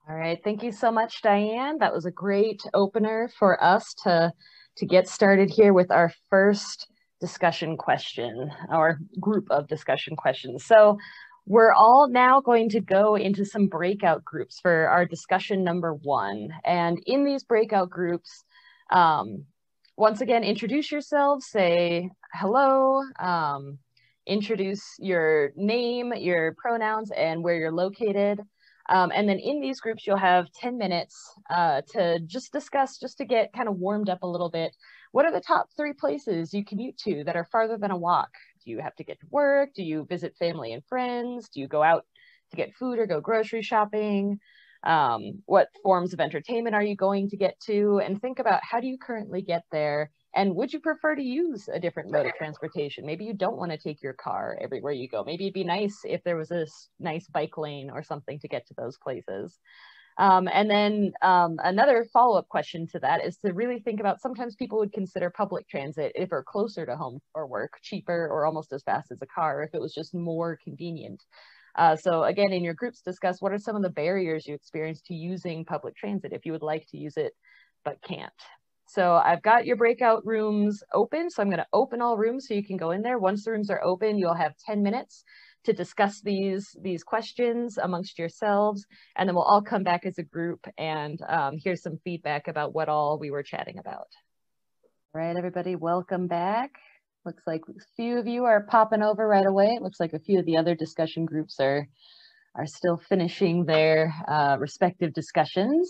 All right, thank you so much, Diane. That was a great opener for us to get started here with our first discussion question, our group of discussion questions. So we're all now going to go into some breakout groups for our discussion number one. And in these breakout groups, um, once again, introduce yourselves, say hello, introduce your name, your pronouns, and where you're located. And then in these groups, you'll have 10 minutes to just discuss, just to get kind of warmed up a little bit. What are the top three places you commute to that are farther than a walk? Do you have to get to work? Do you visit family and friends? Do you go out to get food or go grocery shopping? What forms of entertainment are you going to get to? And think about, how do you currently get there? And would you prefer to use a different mode of transportation? Maybe you don't want to take your car everywhere you go. Maybe it'd be nice if there was a nice bike lane or something to get to those places. And then another follow-up question to that is to really think about, sometimes people would consider public transit, if it are closer to home or work, cheaper or almost as fast as a car, if it was just more convenient. So again, in your groups, discuss what are some of the barriers you experience to using public transit if you would like to use it but can't. So I've got your breakout rooms open. So I'm going to open all rooms so you can go in there. Once the rooms are open, you'll have 10 minutes to discuss these questions amongst yourselves. And then we'll all come back as a group and hear some feedback about what all we were chatting about. All right, everybody, welcome back. Looks like a few of you are popping over right away. It looks like a few of the other discussion groups are still finishing their respective discussions.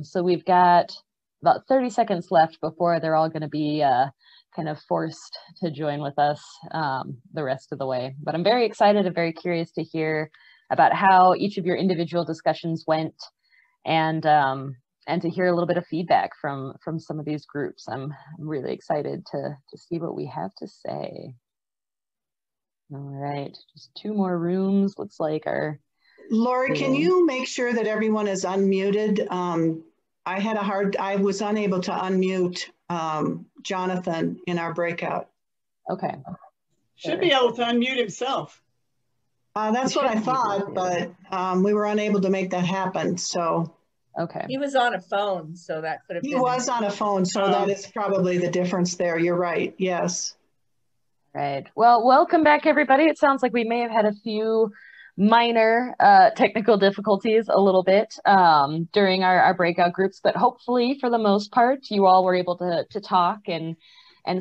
So we've got about 30 seconds left before they're all going to be kind of forced to join with us the rest of the way. But I'm very excited and very curious to hear about how each of your individual discussions went, and to hear a little bit of feedback from some of these groups. I'm really excited to see what we have to say. All right, just two more rooms. Looks like our Lori, can you make sure that everyone is unmuted? I was unable to unmute Jonathan in our breakout. Okay. Should be able to unmute himself. That's what I thought, but we were unable to make that happen, so. Okay. He was on a phone, so that could have been. He was on a phone, so that is probably the difference there. You're right, yes. Right. Well, welcome back, everybody. It sounds like we may have had a few minor technical difficulties a little bit during our breakout groups, but hopefully for the most part, you all were able to talk and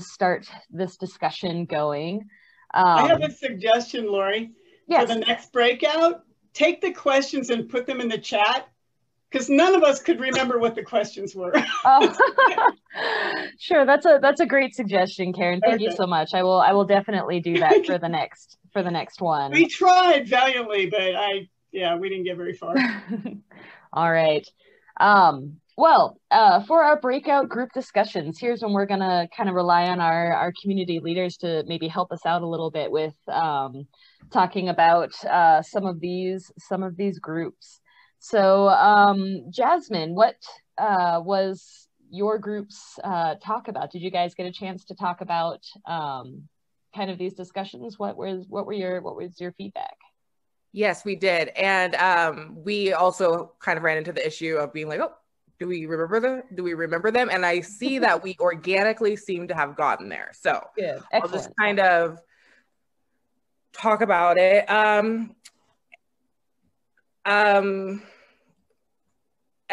start this discussion going. I have a suggestion, Lori. Yes. For the next breakout, take the questions and put them in the chat, because none of us could remember what the questions were. Oh. Sure, that's a great suggestion, Karen. Thank you so much. I will definitely do that for the next one. We tried valiantly, but we didn't get very far. All right. Well, for our breakout group discussions, here's when we're gonna kind of rely on our community leaders to maybe help us out a little bit with talking about some of these groups. So, Jasmine, what was your group's talk about? Did you guys get a chance to talk about kind of these discussions? What was your feedback? Yes, we did. And we also kind of ran into the issue of being like, oh, do we remember them? And I see that we organically seem to have gotten there. So I'll just kind of talk about it.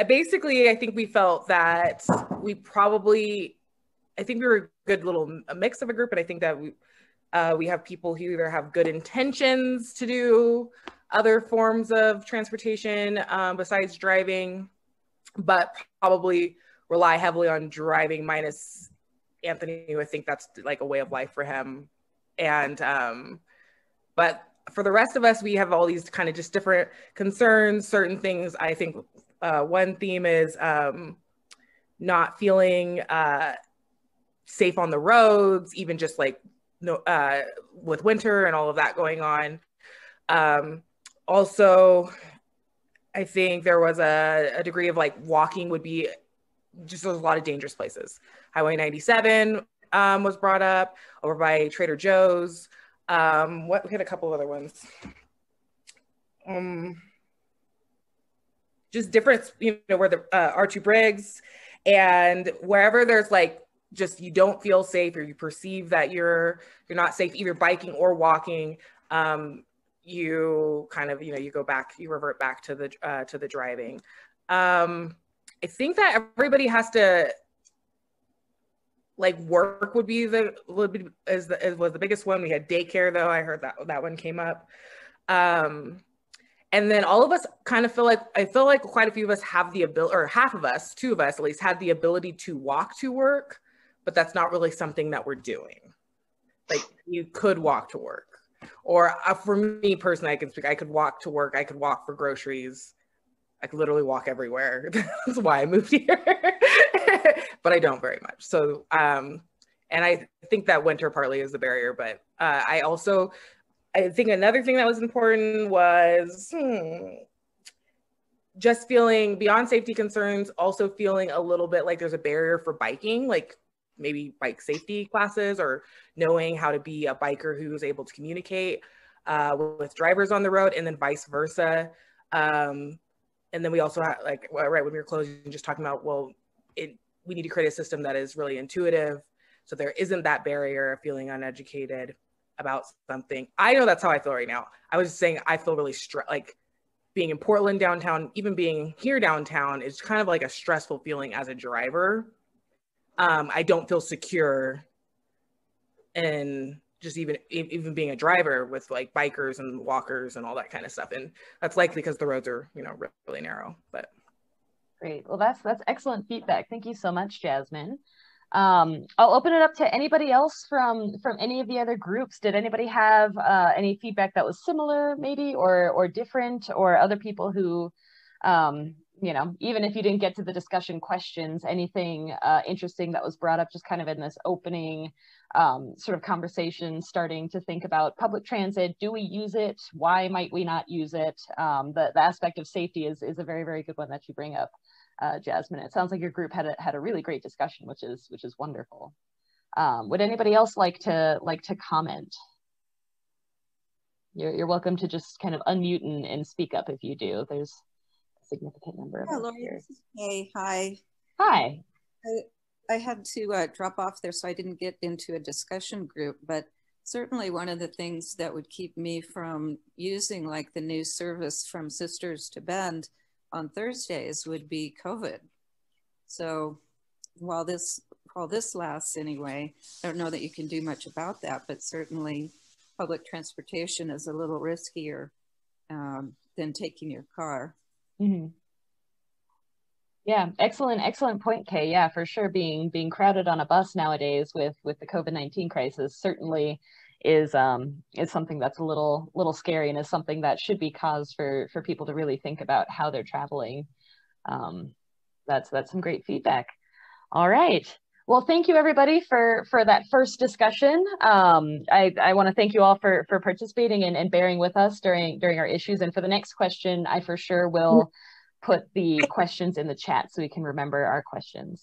Basically, I think we felt that we were a good little mix of a group, and I think that we have people who either have good intentions to do other forms of transportation besides driving, but probably rely heavily on driving, minus Anthony, who I think that's like a way of life for him. And but for the rest of us, we have all these kind of just different concerns, certain things. I think one theme is not feeling safe on the roads, even just like with winter and all of that going on. Also, I think there was a degree of like walking would be just, there's a lot of dangerous places. Highway 97 was brought up over by Trader Joe's. We had a couple other ones. just different, where the Archie Briggs, and wherever there's like, just you don't feel safe or you perceive that you're not safe either biking or walking, you kind of, you go back, you revert back to the driving. I think that everybody has to, like, work would be was the biggest one. We had daycare, though. I heard that one came up. And then all of us kind of I feel like quite a few of us have the ability, or half of us, two of us at least, had the ability to walk to work, but that's not really something that we're doing. Like, you could walk to work. Or for me personally, I could walk to work. I could walk for groceries. I could literally walk everywhere. That's why I moved here. But I don't very much. So, and I think that winter partly is the barrier, but I think another thing that was important was just feeling, beyond safety concerns, also feeling a little bit like there's a barrier for biking, like maybe bike safety classes, or knowing how to be a biker who's able to communicate with drivers on the road, and then vice versa. And then we also had, like, right when we were closing, just talking about, we need to create a system that is really intuitive, so there isn't that barrier of feeling uneducated about something. I know that's how I feel right now. I was just saying, I feel really like being in Portland downtown, even being here downtown, is kind of like a stressful feeling as a driver. I don't feel secure in just even being a driver with like bikers and walkers and all that kind of stuff. And that's likely because the roads are, really narrow. But great. Well, that's excellent feedback. Thank you so much, Jasmine. I'll open it up to anybody else from any of the other groups. Did anybody have any feedback that was similar, maybe, or different, or other people who, even if you didn't get to the discussion questions, anything interesting that was brought up just kind of in this opening sort of conversation, starting to think about public transit? Do we use it? Why might we not use it? The aspect of safety is a very, very good one that you bring up, Jasmine. It sounds like your group had a really great discussion, which is wonderful. Would anybody else like to comment? You're welcome to just kind of unmute and speak up if you do. There's a significant number of us Lori, here. this is Kay. Hi. Hi. I had to drop off there, so I didn't get into a discussion group, but certainly one of the things that would keep me from using like the new service from Sisters to Bend on Thursdays would be COVID. So while this lasts anyway, I don't know that you can do much about that, but certainly public transportation is a little riskier than taking your car. Mm-hmm. Yeah, excellent point, Kay. Yeah, for sure. Being crowded on a bus nowadays with the COVID-19 crisis certainly is something that's a little scary, and is something that should be cause for people to really think about how they're traveling. That's some great feedback. All right. Well, thank you everybody for that first discussion. I want to thank you all for participating and bearing with us during our issues. And for the next question, I for sure will put the questions in the chat so we can remember our questions.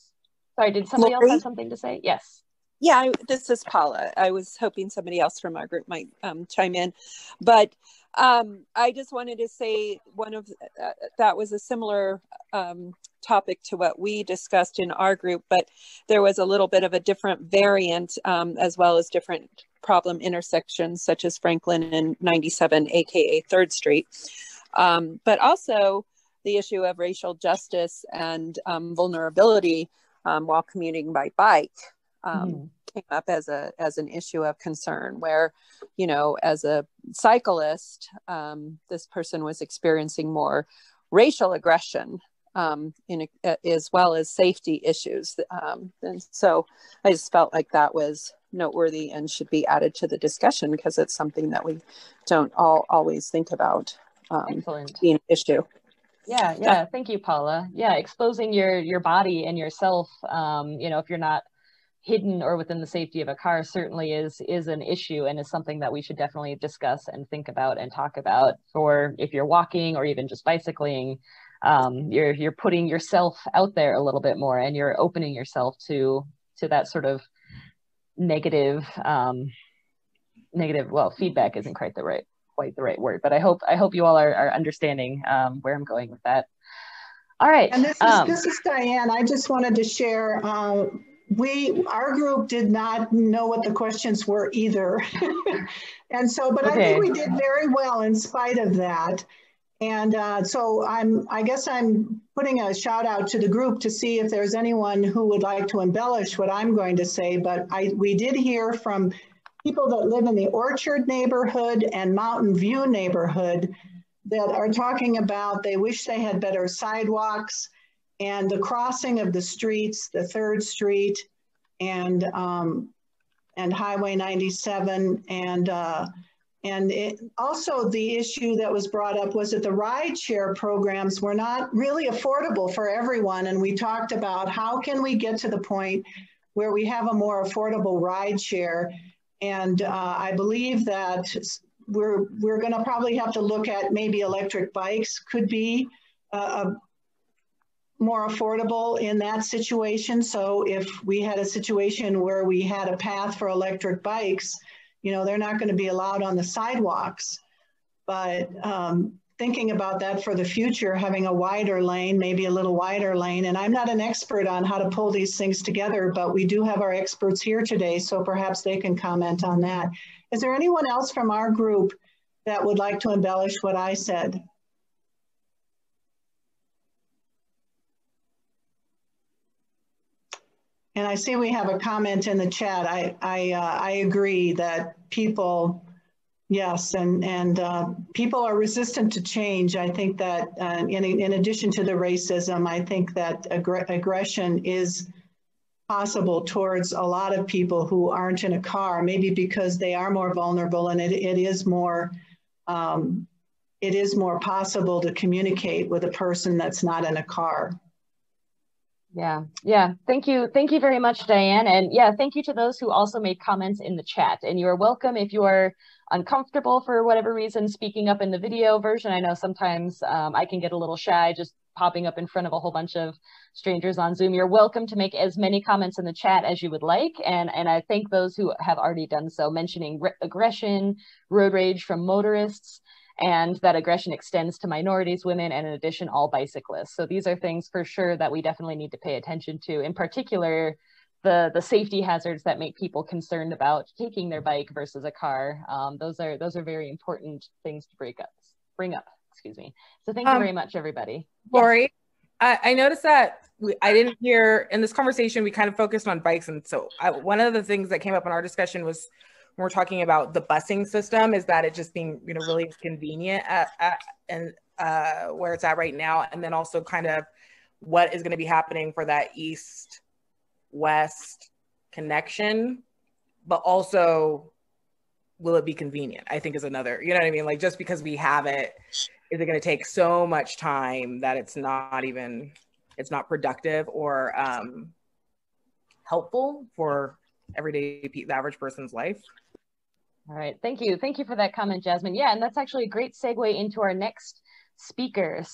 Sorry, did somebody else have something to say? Yes. Yeah, this is Paula. I was hoping somebody else from our group might chime in, but I just wanted to say that was a similar topic to what we discussed in our group, but there was a little bit of a different variant, as well as different problem intersections such as Franklin and 97, aka 3rd Street, but also the issue of racial justice and vulnerability while commuting by bike came up as an issue of concern, where, as a cyclist, this person was experiencing more racial aggression as well as safety issues. And so I just felt like that was noteworthy and should be added to the discussion, because it's something that we don't always think about being an issue. Yeah. Thank you, Paula. Yeah, exposing your body and yourself, if you're not hidden or within the safety of a car, certainly is an issue, and is something that we should definitely discuss and think about and talk about. For if you're walking or even just bicycling, you're putting yourself out there a little bit more, and you're opening yourself to that sort of negative. Well, feedback isn't quite the right word, but I hope you all are understanding where I'm going with that. All right. And this is Diane. I just wanted to share, our group did not know what the questions were either. And so, but I think we did very well in spite of that. And so I guess I'm putting a shout out to the group to see if there's anyone who would like to embellish what I'm going to say. But we did hear from people that live in the Orchard neighborhood and Mountain View neighborhood that are talking about they wish they had better sidewalks and the crossing of the streets, the 3rd Street and Highway 97 and also the issue that was brought up was that the rideshare programs were not really affordable for everyone. And we talked about how can we get to the point where we have a more affordable rideshare. And I believe that we're going to probably have to look at maybe electric bikes could be more affordable in that situation. So if we had a situation where we had a path for electric bikes, you know, they're not going to be allowed on the sidewalks. But thinking about that for the future, having a wider lane, maybe a little wider lane. And I'm not an expert on how to pull these things together, but we do have our experts here today, so perhaps they can comment on that. Is there anyone else from our group that would like to embellish what I said? And I see we have a comment in the chat. I agree that people, yes, and people are resistant to change. I think that in addition to the racism, I think that aggression is possible towards a lot of people who aren't in a car, maybe because they are more vulnerable, and it is more possible to communicate with a person that's not in a car. Yeah. Thank you very much, Diane. And yeah, thank you to those who also made comments in the chat. And you are welcome if you are uncomfortable for whatever reason speaking up in the video version. I know sometimes I can get a little shy just popping up in front of a whole bunch of strangers on Zoom. You're welcome to make as many comments in the chat as you would like. And I thank those who have already done so, mentioning aggression, road rage from motorists, and that aggression extends to minorities, women, and in addition, all bicyclists. So these are things for sure that we definitely need to pay attention to. In particular, the safety hazards that make people concerned about taking their bike versus a car. Those are very important things to bring up. Excuse me. So thank you very much, everybody. Lori, yes. I noticed that I didn't hear in this conversation, we kind of focused on bikes. And so one of the things that came up in our discussion was when we're talking about the busing system, is that it just being, you know, really convenient and where it's at right now. And then also kind of what is going to be happening for that east-west connection, but also will it be convenient? I think is another, you know what I mean? Like, just because we have it, is it going to take so much time that it's not productive or helpful for the average person's life? All right, thank you for that comment, Jasmine. Yeah, and that's actually a great segue into our next speakers.